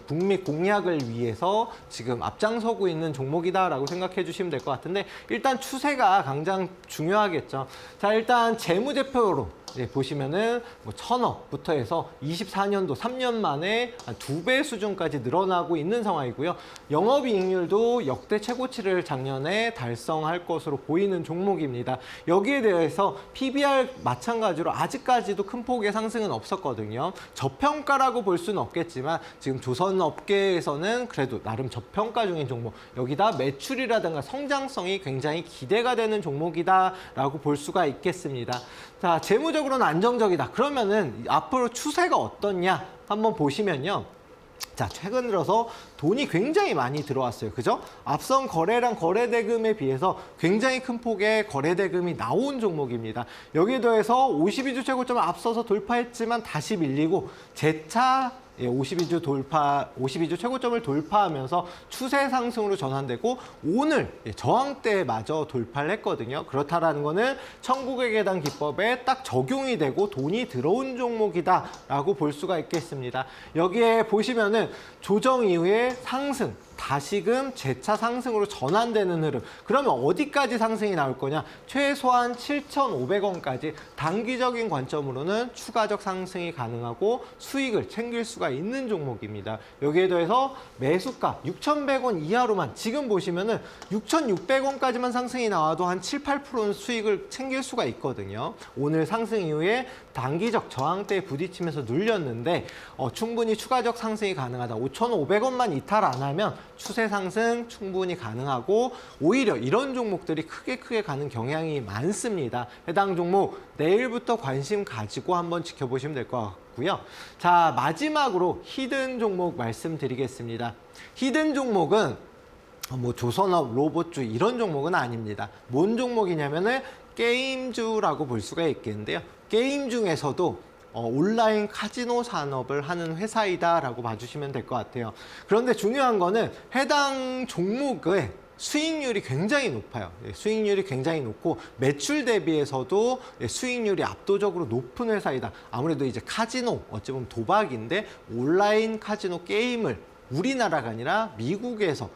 북미 공약을 위해서 지금 앞장서고 있는 종목이다라고 생각해 주시면 될 것 같은데, 일단 추세가 가장 중요하겠죠. 자, 일단 재무제표로 보시면은 뭐 1,000억부터 해서 24년도 3년 만에 한 2배 수준까지 늘어나고 있는 상황이고요. 영업이익률도 역대 최고치를 작년에 달성할 것으로 보이는 종목입니다. 여기에 대해서 PBR 마찬가지로 아직까지도 큰 폭의 상승은 없었거든요. 저평가라고 볼 수는 없겠지만 지금 조선업계에서는 그래도 나름 저평가 중인 종목, 여기다 매출이라든가 성장성이 굉장히 기대가 되는 종목이다라고 볼 수가 있겠습니다. 자, 재무적으로는 안정적이다. 그러면은 앞으로 추세가 어떻냐 한번 보시면요. 자, 최근 들어서 돈이 굉장히 많이 들어왔어요. 그죠? 앞선 거래량 거래대금에 비해서 굉장히 큰 폭의 거래대금이 나온 종목입니다. 여기에 더해서 52주 최고점을 앞서서 돌파했지만 다시 밀리고 재차 52주 최고점을 돌파하면서 추세 상승으로 전환되고, 오늘 저항대마저 돌파를 했거든요. 그렇다라는 거는 천국의 계단 기법에 딱 적용이 되고 돈이 들어온 종목이다라고 볼 수가 있겠습니다. 여기에 보시면은 조정 이후에 상승, 다시금 재차 상승으로 전환되는 흐름. 그러면 어디까지 상승이 나올 거냐? 최소한 7,500원까지 단기적인 관점으로는 추가적 상승이 가능하고 수익을 챙길 수가 있는 종목입니다. 여기에 더해서 매수가 6,100원 이하로만, 지금 보시면은 6,600원까지만 상승이 나와도 한 7, 8%는 수익을 챙길 수가 있거든요. 오늘 상승 이후에 단기적 저항대에 부딪히면서 눌렸는데 충분히 추가적 상승이 가능하다. 5,500원만 이탈 안 하면 추세 상승 충분히 가능하고, 오히려 이런 종목들이 크게 가는 경향이 많습니다. 해당 종목 내일부터 관심 가지고 한번 지켜보시면 될 것 같고요. 자, 마지막으로 히든 종목 말씀드리겠습니다. 히든 종목은 뭐 조선업, 로봇주 이런 종목은 아닙니다. 뭔 종목이냐면은 게임주라고 볼 수가 있겠는데요. 게임 중에서도 온라인 카지노 산업을 하는 회사이다라고 봐주시면 될 것 같아요. 그런데 중요한 거는 해당 종목의 수익률이 굉장히 높아요. 수익률이 굉장히 높고 매출 대비해서도 수익률이 압도적으로 높은 회사이다. 아무래도 이제 카지노, 어찌 보면 도박인데 온라인 카지노 게임을 우리나라가 아니라 미국에서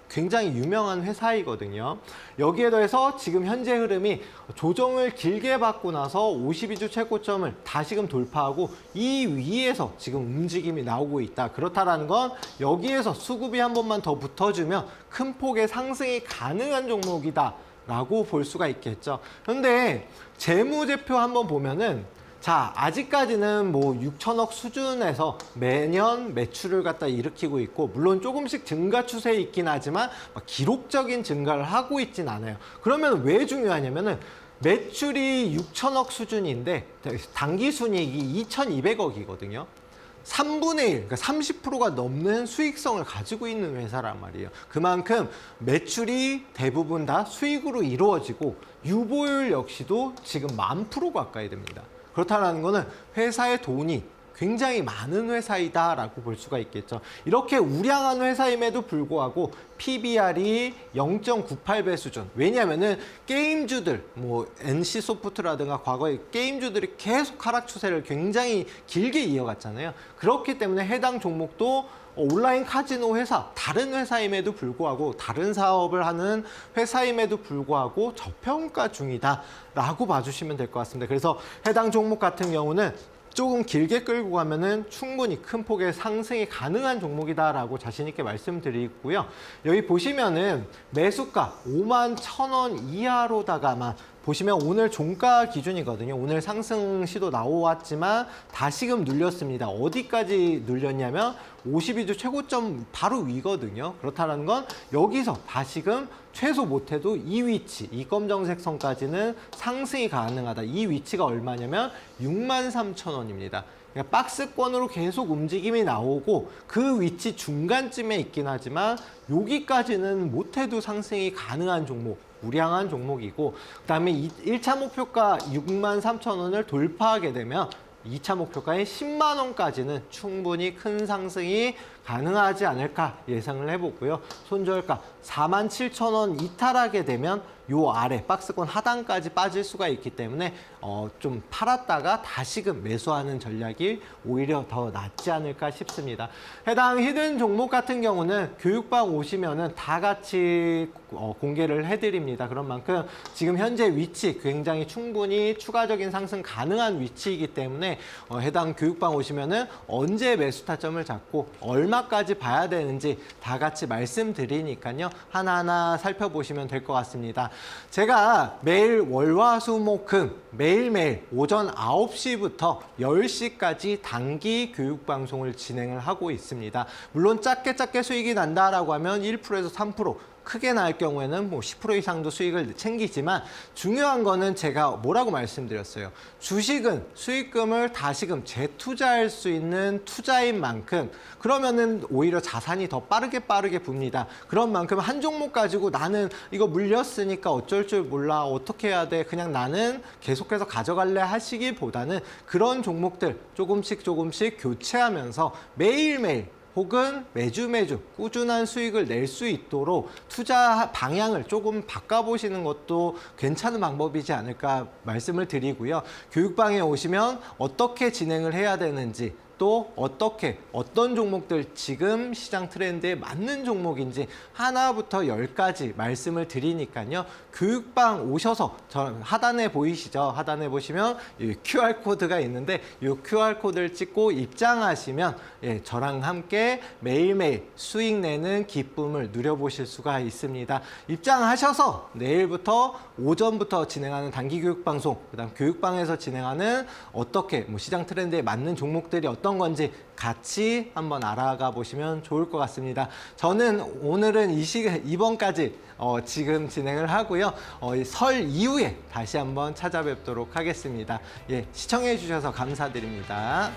굉장히 유명한 회사이거든요. 여기에 더해서 지금 현재 흐름이 조정을 길게 받고 나서 52주 최고점을 다시금 돌파하고 이 위에서 지금 움직임이 나오고 있다. 그렇다라는 건 여기에서 수급이 한 번만 더 붙어주면 큰 폭의 상승이 가능한 종목이다 라고 볼 수가 있겠죠. 그런데 재무제표 한번 보면은, 자, 아직까지는 뭐 6천억 수준에서 매년 매출을 갖다 일으키고 있고, 물론 조금씩 증가 추세에 있긴 하지만 기록적인 증가를 하고 있진 않아요. 그러면 왜 중요하냐면은 매출이 6천억 수준인데 당기순이익이 2,200억이거든요. 3분의 1, 그러니까 30%가 넘는 수익성을 가지고 있는 회사란 말이에요. 그만큼 매출이 대부분 다 수익으로 이루어지고 유보율 역시도 지금 10,000% 가까이 됩니다. 그렇다는 거는 회사의 돈이 굉장히 많은 회사이다라고 볼 수가 있겠죠. 이렇게 우량한 회사임에도 불구하고 PBR이 0.98배 수준. 왜냐하면은 게임주들, 뭐 NC소프트라든가 과거에 게임주들이 계속 하락 추세를 굉장히 길게 이어갔잖아요. 그렇기 때문에 해당 종목도 온라인 카지노 회사, 다른 회사임에도 불구하고 다른 사업을 하는 회사임에도 불구하고 저평가 중이다라고 봐주시면 될 것 같습니다. 그래서 해당 종목 같은 경우는 조금 길게 끌고 가면은 충분히 큰 폭의 상승이 가능한 종목이다라고 자신 있게 말씀드리고요. 여기 보시면은 매수가 51,000원 이하로다가만 보시면 오늘 종가 기준이거든요. 오늘 상승 시도 나왔지만 다시금 눌렸습니다. 어디까지 눌렸냐면 52주 최고점 바로 위거든요. 그렇다는 건 여기서 다시금 최소 못해도 이 위치, 이 검정색 선까지는 상승이 가능하다. 이 위치가 얼마냐면 63,000원입니다. 그러니까 박스권으로 계속 움직임이 나오고 그 위치 중간쯤에 있긴 하지만 여기까지는 못해도 상승이 가능한 종목. 우량한 종목이고 그다음에 1차 목표가 63,000원을 돌파하게 되면 2차 목표가인 10만 원까지는 충분히 큰 상승이 가능하지 않을까 예상을 해보고요. 손절가 47,000원 이탈하게 되면 요 아래 박스권 하단까지 빠질 수가 있기 때문에 좀 팔았다가 다시금 매수하는 전략이 오히려 더 낫지 않을까 싶습니다. 해당 히든 종목 같은 경우는 교육방 오시면은 다 같이 공개를 해드립니다. 그런 만큼 지금 현재 위치 굉장히 충분히 추가적인 상승 가능한 위치이기 때문에 해당 교육방 오시면은 언제 매수 타점을 잡고 얼마까지 봐야 되는지 다 같이 말씀드리니까요. 하나하나 살펴보시면 될 것 같습니다. 제가 매일 월화수목금 매일매일 오전 9시부터 10시까지 단기 교육방송을 진행을 하고 있습니다. 물론 작게 수익이 난다라고 하면 1%에서 3%, 크게 날 경우에는 뭐 10% 이상도 수익을 챙기지만 중요한 거는 제가 뭐라고 말씀드렸어요. 주식은 수익금을 다시금 재투자할 수 있는 투자인 만큼 그러면은 오히려 자산이 더 빠르게 붑니다. 그런 만큼 한 종목 가지고 나는 이거 물렸으니까 어쩔 줄 몰라 어떻게 해야 돼 그냥 나는 계속해서 가져갈래 하시기보다는 그런 종목들 조금씩 교체하면서 매일매일 혹은 매주 꾸준한 수익을 낼 수 있도록 투자 방향을 조금 바꿔보시는 것도 괜찮은 방법이지 않을까 말씀을 드리고요. 교육방에 오시면 어떻게 진행을 해야 되는지 또 어떤 종목들 지금 시장 트렌드에 맞는 종목인지 하나부터 10까지 말씀을 드리니까요. 교육방 오셔서 저 하단에 보이시죠? 하단에 보시면 이 QR코드가 있는데 이 QR코드를 찍고 입장하시면 저랑 함께 매일매일 수익 내는 기쁨을 누려보실 수가 있습니다. 입장하셔서 내일부터 오전부터 진행하는 단기 교육방송, 그다음 교육방에서 진행하는 어떻게 시장 트렌드에 맞는 종목들이 어떤 건지 같이 한번 알아가 보시면 좋을 것 같습니다. 저는 오늘은 이번까지 지금 진행을 하고요. 설 이후에 다시 한번 찾아뵙도록 하겠습니다. 시청해 주셔서 감사드립니다.